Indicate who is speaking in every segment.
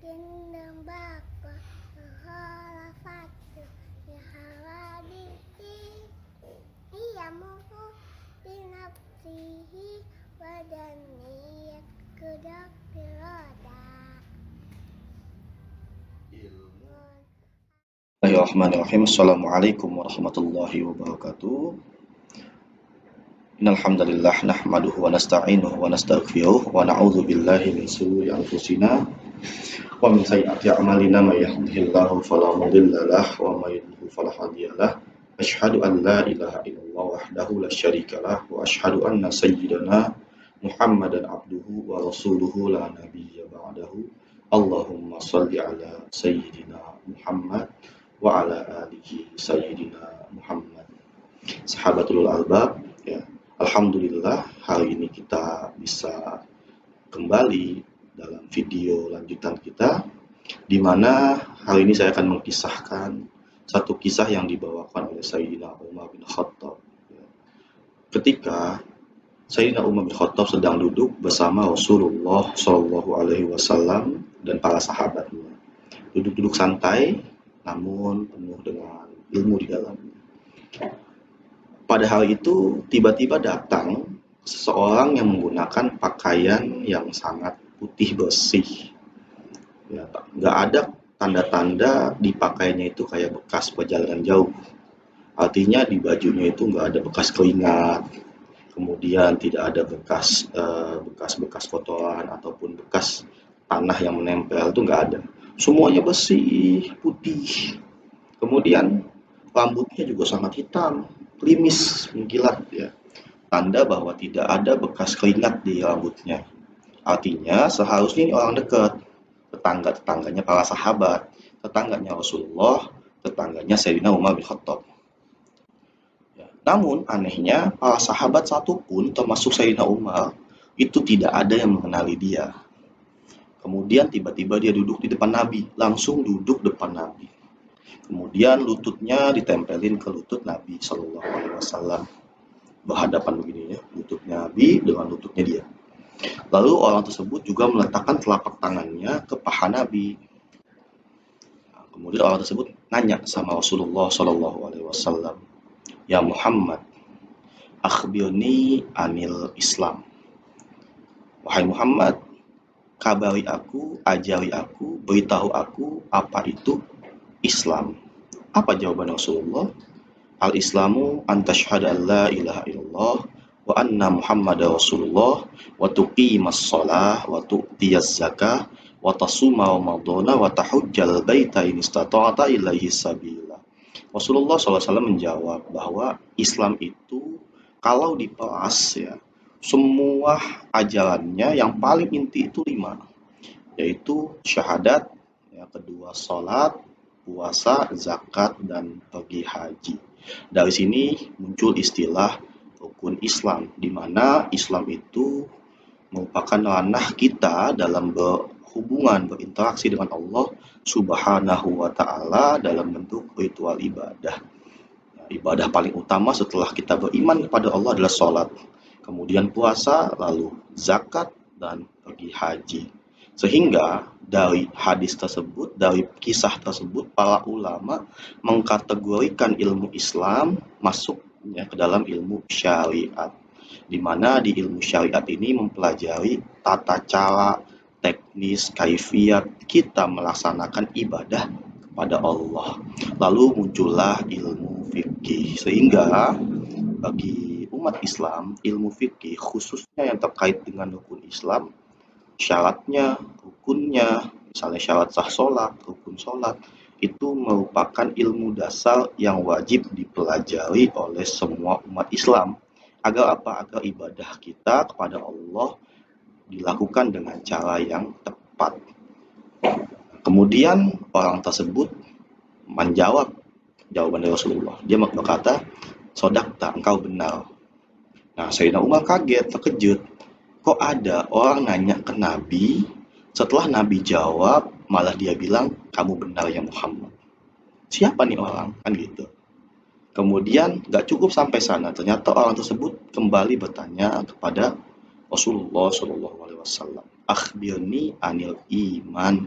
Speaker 1: Gendeng bako Khalafatu Yahawaditi Iyamuhu Binafsihi Wadaniyat Kudak Biroda
Speaker 2: Bismillahirrahmanirrahim. Assalamualaikum warahmatullahi wabarakatuh. Innal hamdalillah nahmaduhu wa nasta'inuhu wa nastaghfiruh wa na'udzu billahi min shururi anfusina wa min sayyiati a'malina may yahdihillahu fala mudilla lahu wa may yudlil fala hadiyalah. Asyhadu an la ilaha illallah wahdahu la syarikalah wa asyhadu anna sayyidana Muhammadan abduhu wa rasuluhu la nabiyya ba'dahu. Allahumma shalli ala sayyidina Muhammad wa ala alihi sayyidina Muhammad. Sahabatul albab ya. Alhamdulillah hari ini kita bisa kembali dalam video lanjutan kita, di mana hari ini saya akan mengisahkan satu kisah yang dibawakan oleh Sayyidina Umar bin Khattab. Ketika Sayyidina Umar bin Khattab sedang duduk bersama Rasulullah Shallallahu Alaihi Wasallam dan para sahabatnya, duduk-duduk santai, namun penuh dengan ilmu di dalamnya. Pada hal itu tiba-tiba datang seseorang yang menggunakan pakaian yang sangat putih bersih. Ya, nggak ada tanda-tanda di pakaiannya itu kayak bekas perjalanan jauh. Artinya di bajunya itu nggak ada bekas keringat, kemudian tidak ada bekas kotoran ataupun bekas tanah yang menempel, itu nggak ada. Semuanya bersih, putih. Kemudian rambutnya juga sangat hitam, klimis, mengkilat ya. Tanda bahwa tidak ada bekas keringat di rambutnya. Artinya seharusnya ini orang dekat, tetangganya para sahabat, tetangganya Rasulullah, tetangganya Sayyidina Umar bin Khattab. Ya. Namun anehnya para sahabat satupun termasuk Sayyidina Umar itu tidak ada yang mengenali dia. Kemudian tiba-tiba dia duduk di depan Nabi, langsung duduk depan Nabi. Kemudian lututnya ditempelin ke lutut Nabi Shallallahu Alaihi Wasallam, berhadapan begini ya, lutut Nabi dengan lututnya dia. Lalu orang tersebut juga meletakkan telapak tangannya ke paha Nabi. Nah, kemudian orang tersebut nanya sama Rasulullah Shallallahu Alaihi Wasallam, ya Muhammad, akhbirni anil Islam. Wahai Muhammad, kabari aku, ajari aku, beritahu aku apa itu Islam. Apa jawaban Rasulullah? Al-Islamu an tashhadu an la ilaha illallah wa anna Muhammadar Rasulullah wa tuqimas shalah wa tu'tiyaz zakah wa tasuma ramadhana wa tahujjal baita in istata'ta ilaihi sabila. Rasulullah SAW menjawab bahwa Islam itu kalau diperas ya, semua ajarannya yang paling inti itu 5, yaitu syahadat, yang kedua salat, puasa, zakat, dan pergi haji. Dari sini muncul istilah rukun Islam, di mana Islam itu merupakan ranah kita dalam berhubungan, berinteraksi dengan Allah Subhanahu wa Ta'ala dalam bentuk ritual ibadah. Ibadah paling utama setelah kita beriman kepada Allah adalah sholat, kemudian puasa, lalu zakat, dan pergi haji. Sehingga dari hadis tersebut, dari kisah tersebut, para ulama mengkategorikan ilmu Islam masuk ya, ke dalam ilmu syariat, di mana di ilmu syariat ini mempelajari tata cara, teknis, kaifiat kita melaksanakan ibadah kepada Allah. Lalu muncullah ilmu fikih, sehingga bagi umat Islam, ilmu fikih khususnya yang terkait dengan rukun Islam, syaratnya, rukunnya, misalnya syarat sah sholat, rukun sholat, itu merupakan ilmu dasar yang wajib dipelajari oleh semua umat Islam. Agar apa? Agar ibadah kita kepada Allah dilakukan dengan cara yang tepat. Kemudian orang tersebut menjawab jawaban dari Rasulullah. Dia berkata, sodakta, engkau benar. Nah, Sayyidina Umar kaget, terkejut. Kok ada orang nanya ke Nabi, setelah Nabi jawab, malah dia bilang, kamu benar ya Muhammad. Siapa nih orang? Kan gitu. Kemudian gak cukup sampai sana, ternyata orang tersebut kembali bertanya kepada Rasulullah SAW. Akhbirni anil iman.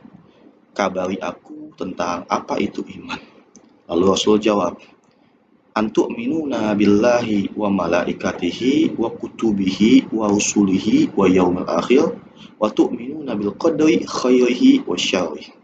Speaker 2: kabari aku tentang apa itu iman. Lalu Rasul jawab, antu'minuna billahi wa malaikatihi wa kutubihi wa rusulihi wa yaumil akhir wa tu'minuna bil qadri khairihi wa syarrihi.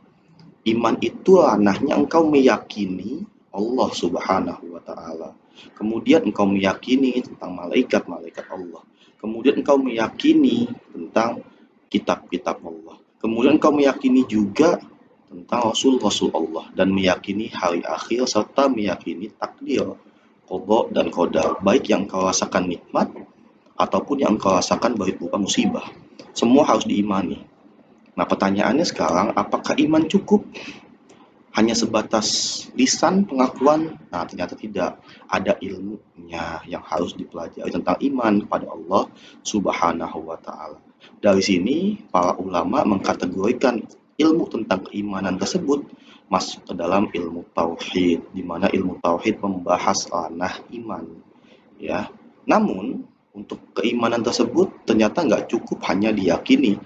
Speaker 2: Iman itu ranahnya engkau meyakini Allah Subhanahu wa taala. Kemudian engkau meyakini tentang malaikat-malaikat Allah. Kemudian engkau meyakini tentang kitab-kitab Allah. Kemudian engkau meyakini juga tentang Rasul-Rasul Allah dan meyakini hari akhir serta meyakini takdir, qada dan qadar, baik yang engkau rasakan nikmat ataupun yang engkau rasakan baik berupa musibah. Semua harus diimani. Nah, pertanyaannya sekarang, apakah iman cukup? Hanya sebatas lisan pengakuan? Nah, ternyata tidak. Ada ilmunya yang harus dipelajari tentang iman kepada Allah Subhanahu wa taala. Dari sini, para ulama mengkategorikan ilmu tentang keimanan tersebut masuk ke dalam ilmu tauhid, di mana ilmu tauhid membahas ranah iman, ya. Namun, untuk keimanan tersebut ternyata nggak cukup hanya diyakini,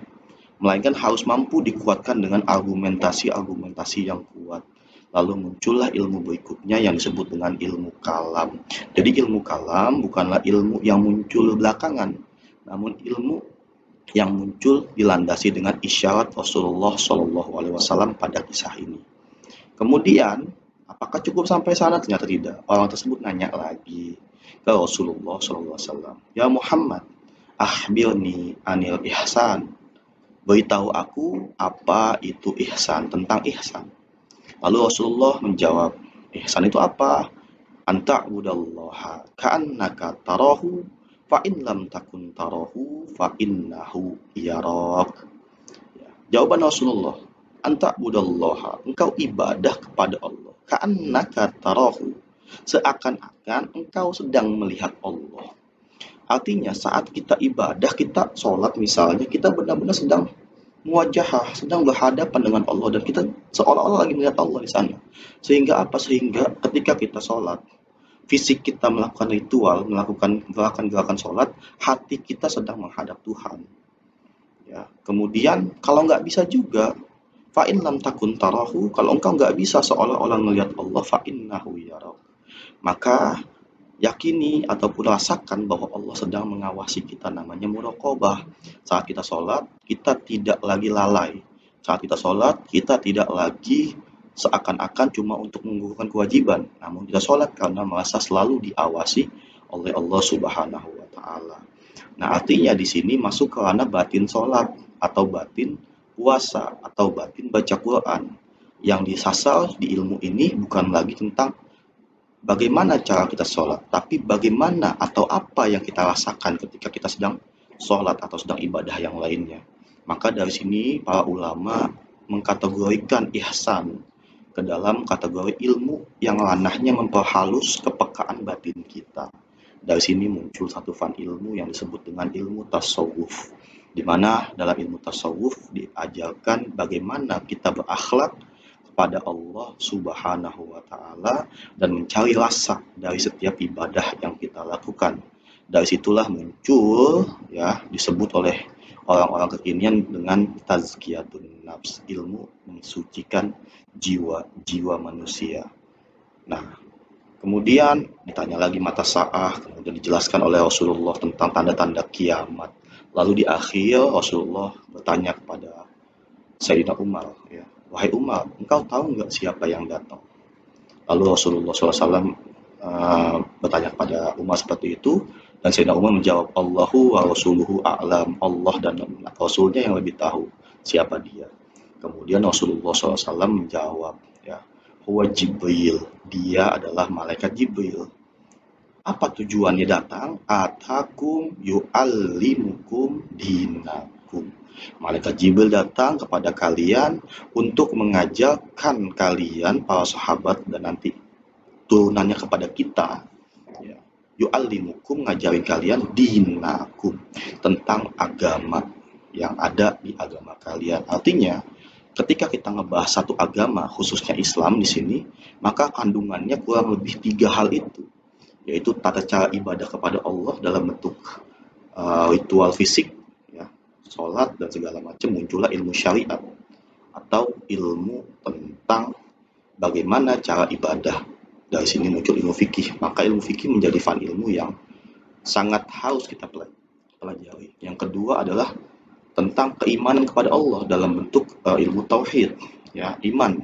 Speaker 2: melainkan harus mampu dikuatkan dengan argumentasi-argumentasi yang kuat. Lalu muncullah ilmu berikutnya yang disebut dengan ilmu kalam. Jadi ilmu kalam bukanlah ilmu yang muncul belakangan, namun ilmu yang muncul dilandasi dengan isyarat Rasulullah Shallallahu Alaihi Wasallam pada kisah ini. Kemudian, apakah cukup sampai sana? Ternyata tidak. Orang tersebut nanya lagi ke Rasulullah Shallallahu Alaihi Wasallam, ya Muhammad, akhbirni anil ihsan. Beritahu aku apa itu ihsan, tentang ihsan. Lalu Rasulullah menjawab, ihsan itu apa? Anta'budallaha ka'annaka tarahu fa in lam takun tarahu fa innahu yarak. Jawaban Rasulullah, anta'budallaha, engkau ibadah kepada Allah, ka'annaka tarahu, seakan-akan engkau sedang melihat Allah. Artinya saat kita ibadah, kita sholat misalnya, kita benar-benar sedang muwajahah, sedang berhadapan dengan Allah dan kita seolah-olah lagi melihat Allah di sana. Sehingga apa? Sehingga ketika kita sholat, fisik kita melakukan ritual, melakukan gerakan-gerakan sholat, hati kita sedang menghadap Tuhan. Ya. Kemudian kalau nggak bisa juga, fa'in lam takun tarahu, kalau engkau nggak bisa seolah-olah melihat Allah, fa'innahu yarak. Maka yakini ataupun rasakan bahwa Allah sedang mengawasi kita, namanya muraqabah. Saat kita sholat, kita tidak lagi lalai. Saat kita sholat, kita tidak lagi seakan-akan cuma untuk menggugurkan kewajiban. Namun kita sholat karena merasa selalu diawasi oleh Allah Subhanahu wa taala. Nah, artinya di sini masuk ke ranah batin sholat atau batin puasa atau batin baca Quran. Yang disasar di ilmu ini bukan lagi tentang bagaimana cara kita sholat, tapi bagaimana atau apa yang kita rasakan ketika kita sedang sholat atau sedang ibadah yang lainnya. Maka dari sini para ulama mengkategorikan ihsan ke dalam kategori ilmu yang ranahnya memperhalus kepekaan batin kita. Dari sini muncul satu fan ilmu yang disebut dengan ilmu tasawuf, di mana dalam ilmu tasawuf diajarkan bagaimana kita berakhlak pada Allah Subhanahu wa taala dan mencari rasa dari setiap ibadah yang kita lakukan. Dari situlah muncul, ya, disebut oleh orang-orang kekinian dengan tazkiyatun nafs, ilmu mensucikan jiwa manusia. Nah, kemudian ditanya lagi mata sa'ah, kemudian dijelaskan oleh Rasulullah tentang tanda-tanda kiamat. Lalu di akhir Rasulullah bertanya kepada Sayyidina Umar, ya, wahai Umar, engkau tahu nggak siapa yang datang? Lalu Rasulullah SAW bertanya kepada Umar seperti itu, dan Sayyidina Umar menjawab, Allahu wa Rasuluhu a'lam, Allah dan Rasulnya yang lebih tahu siapa dia. Kemudian Rasulullah SAW menjawab, ya, huwa Jibril, dia adalah malaikat Jibril. Apa tujuannya datang? Atakum yu'allimukum dinakum. Malaikat Jibril datang kepada kalian untuk mengajarkan kalian, para sahabat, dan nanti turunannya kepada kita, ya. Yu'allimukum, ngajarin kalian, dinakum, tentang agama yang ada di agama kalian. Artinya ketika kita ngebahas satu agama, khususnya Islam di sini, maka kandungannya kurang lebih 3 hal itu, yaitu tata cara ibadah kepada Allah dalam bentuk ritual fisik, ya, sholat dan segala macam. Muncullah ilmu syariat atau ilmu tentang bagaimana cara ibadah. Dari sini muncul ilmu fikih, maka ilmu fikih menjadi fan ilmu yang sangat harus kita pelajari. Yang kedua adalah tentang keimanan kepada Allah dalam bentuk ilmu tauhid, ya, iman,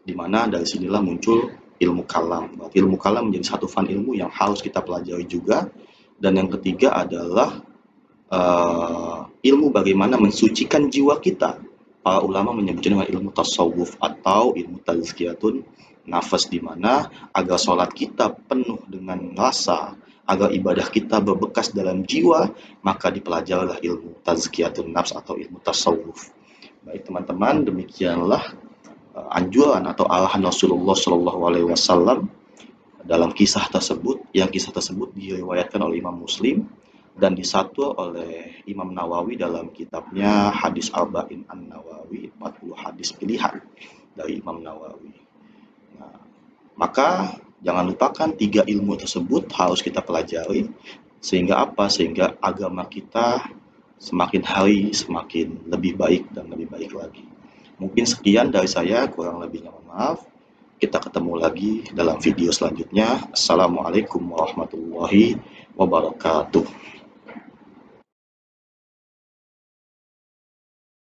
Speaker 2: di mana dari sinilah muncul ilmu kalam. Ilmu kalam menjadi satu fan ilmu yang harus kita pelajari juga. Dan yang ketiga adalah ilmu bagaimana mensucikan jiwa kita. Para ulama menyebutnya dengan ilmu tasawuf atau ilmu tazkiyatun nafas, di mana agar sholat kita penuh dengan rasa, agar ibadah kita berbekas dalam jiwa, maka dipelajarilah ilmu tazkiyatun nafs atau ilmu tasawuf. Baik teman-teman, demikianlah anjuran atau arahan Rasulullah Shallallahu Alaihi Wasallam dalam kisah tersebut, yang kisah tersebut diriwayatkan oleh Imam Muslim dan disatu oleh Imam Nawawi dalam kitabnya Hadis Arba'in An-Nawawi, 40 hadis pilihan dari Imam Nawawi. Nah, maka jangan lupakan 3 ilmu tersebut harus kita pelajari, sehingga apa? Sehingga agama kita semakin hari semakin lebih baik dan lebih baik lagi. Mungkin sekian dari saya, kurang lebihnya mohon maaf. Kita ketemu lagi dalam video selanjutnya. Assalamualaikum warahmatullahi wabarakatuh.